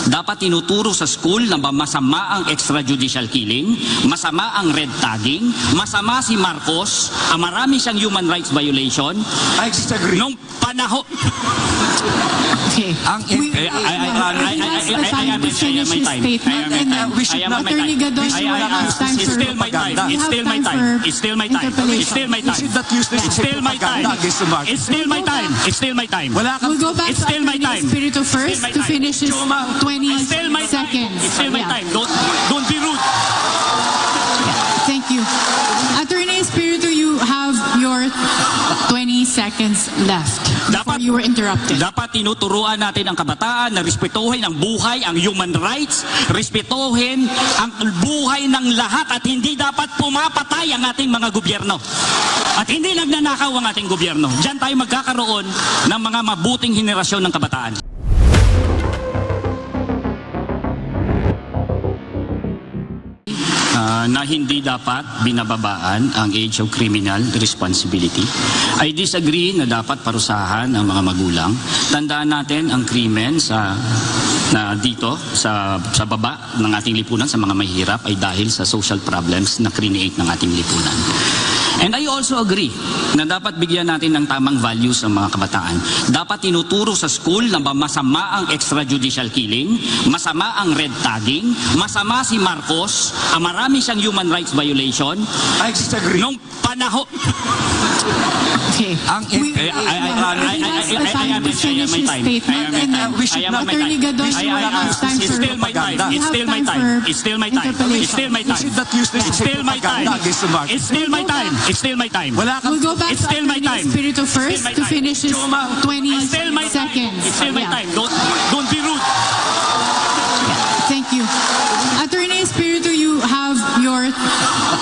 Dapat tinuturo sa school na masama ang extrajudicial killing, masama ang red tagging, masama si Marcos, marami siyang human rights violation. I disagree. Nung panahon... Okay. Attorney Gadon, you will have time for... It's still my time. It's still my time. It's still my time. It's still my time. You should not use this It's still my time. against the market. It's still my time. It's still my time. Wala kang... We'll go back It's to still my Attorney time. Espiritu first Still my to time. finish his 20 It's still my time. seconds. It's still my Yeah. time. Don't be rude. Thank you. Attorney Espiritu, you have your 20 seconds left before you were interrupted. Dapat tinuturuan natin ang kabataan na respetuhin ang buhay, ang human rights, respetuhin ang buhay ng lahat at hindi dapat pumapatay ang ating mga gobyerno. At hindi nagnanakaw ang ating gobyerno. Diyan tayo magkakaroon ng mga mabuting henerasyon ng kabataan. Na hindi dapat binababaan ang age of criminal responsibility. I disagree na dapat parusahan ang mga magulang. Tandaan natin ang krimen dito sa baba ng ating lipunan sa mga mahihirap ay dahil sa social problems na create ng ating lipunan. And I also agree na dapat bigyan natin ng tamang values ang mga kabataan. Dapat tinuturo sa school na masama ang extrajudicial killing, masama ang red tagging, masama si Marcos, marami siyang human rights violation. I disagree. Nung panahon... Okay. Attorney Gadon, you will have time It's still my time. It's still my time. It's still my time. It's still my You time. should not use this It's still my time. against the market. It's still my time. It's still my time. Wala kang... We'll go back It's to still my Attorney time. Espiritu first my to time. finish his 20 It's still my time. seconds. It's still my Yeah. time. Don't be rude. Thank you. Attorney Espiritu, you have your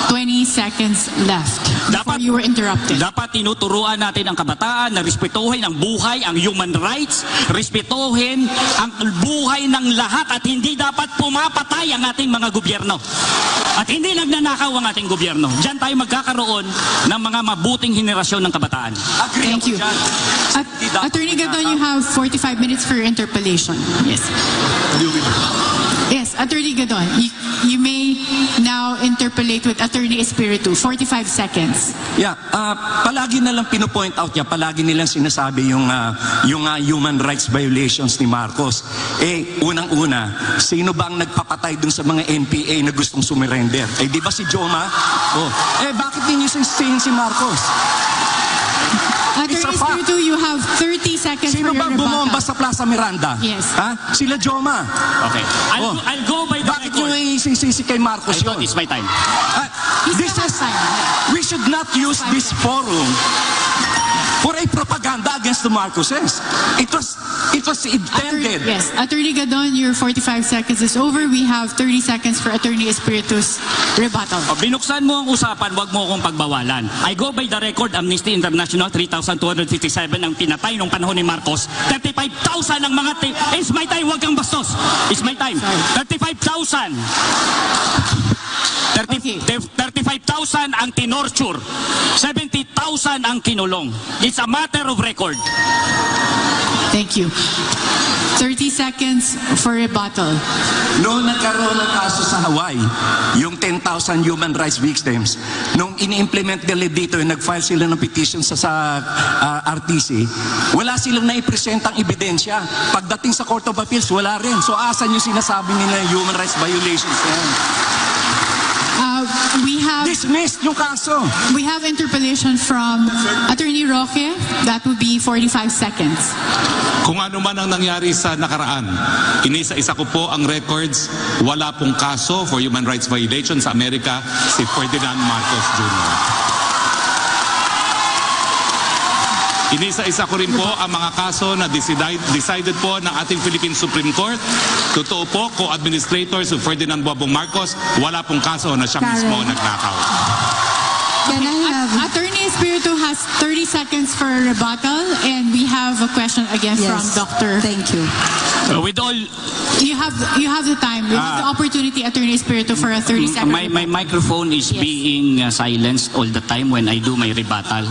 20 seconds left before you were interrupted. Dapat tinuturuan natin ang kabataan na respetuhin ang buhay, ang human rights, respetuhin ang buhay ng lahat at hindi dapat pumapatay ang ating mga gobyerno. At hindi nagnanakaw ang ating gobyerno. Diyan tayo magkakaroon ng mga mabuting henerasyon ng kabataan. Thank you. Attorney Gadon, you have 45 minutes for your interpellation. Yes. Yes, Attorney Gadon, you may now interpolate with Attorney Espiritu. 45 seconds. Yeah, palagi na lang pinopoint out niya, palagi nilang sinasabi yung human rights violations ni Marcos. Unang-una, sino ba ang nagpapatay dun sa mga NPA na gustong sumurrender? Di ba si Joma? Bakit ninyo sisihin si Marcos? Attorney Espiritu, you have 30 seconds Sino for your bang bumomba rebuttal. sa Plaza Miranda? Yes. Ha? Sila Joma. Okay. I'll go by the Bakit nyo record. isisisi kay Marcos I thought yun? it's my time. This is time. We should not use this forum for a propaganda against the Marcoses. It was intended. Yes, Attorney Gadon, your 45 seconds is over. We have 30 seconds for Attorney Espiritu's rebuttal. Binuksan mo ang usapan, wag mo akong pagbawalan. I go by the record, Amnesty International, 3,257 ang pinatay nung panahon ni Marcos. 35,000 ang mga... It's my time, wag kang bastos. It's my time. 35,000. 35,000 ang tinorture. 70,000 ang kinulong. It's a matter of record. Thank you. 30 seconds for rebuttal. Noong nagkaroon ng kaso sa Hawaii, yung 10,000 human rights victims, nung ini-implement nila dito, nag-file sila ng petition sa RTC, wala silang naipresent ang ebidensya. Pagdating sa Court of Appeals, wala rin. So asan yung sinasabi nila human rights violations na yan? Dismissed yung kaso. We have interpellation from Attorney Roque. That would be 45 seconds. Kung ano man ang nangyari sa nakaraan, inisa-isa ko po ang records, wala pong kaso for human rights violations sa Amerika si Ferdinand Marcos Jr. Inisa-isa ko rin po ang mga kaso na decided po ng ating Philippine Supreme Court. Totoo po, co-administrators of Ferdinand Bobong Marcos, wala pong kaso na siya mismo nagnakaw. Can I have... Attorney Espiritu has 30 seconds for rebuttal, and we have a question again from Yes. Dr. Thank you. With all You have the time. You have the opportunity, Attorney Espiritu, for a 30-second my microphone is Yes. being silenced all the time when I do my rebuttal.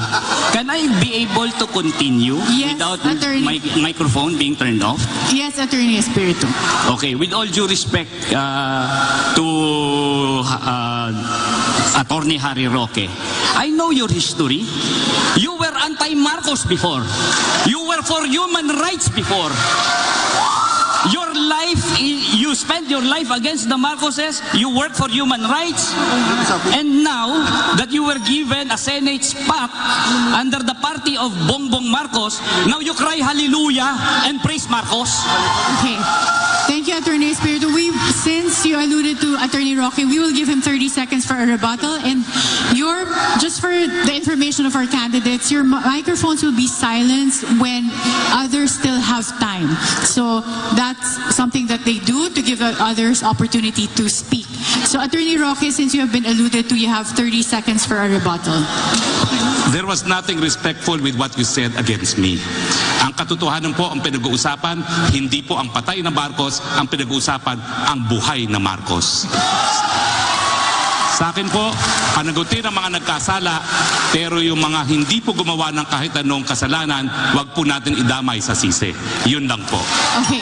Can I be able to continue Yes, without Attorney. my microphone being turned off? Yes, Attorney Espiritu. Okay, with all due respect to Attorney Harry Roque, I know your history. You were anti-Marcos before. You were for human rights before. Your life, you spent your life against the Marcoses, you work for human rights, and now that you were given a Senate spot under the party of Bongbong Marcos, now you cry hallelujah and praise Marcos. Okay. Thank you, Attorney Espiritu. Since you alluded to Attorney Roque, we will give him 30 seconds for a rebuttal. And just for the information of our candidates, your microphones will be silenced when others still have time. So that's something that they do to give others opportunity to speak. So Attorney Roque, since you have been alluded to, you have 30 seconds for a rebuttal. There was nothing respectful with what you said against me. Ang katotohanan po ang pinag-uusapan, hindi po ang patay na Marcos, ang pinag-uusapan ang buhay na Marcos. Sa akin po, panagutin ang mga nagkasala, pero yung mga hindi po gumawa ng kahit anong kasalanan, wag po natin idamay sa sisi. Yun lang po. Okay.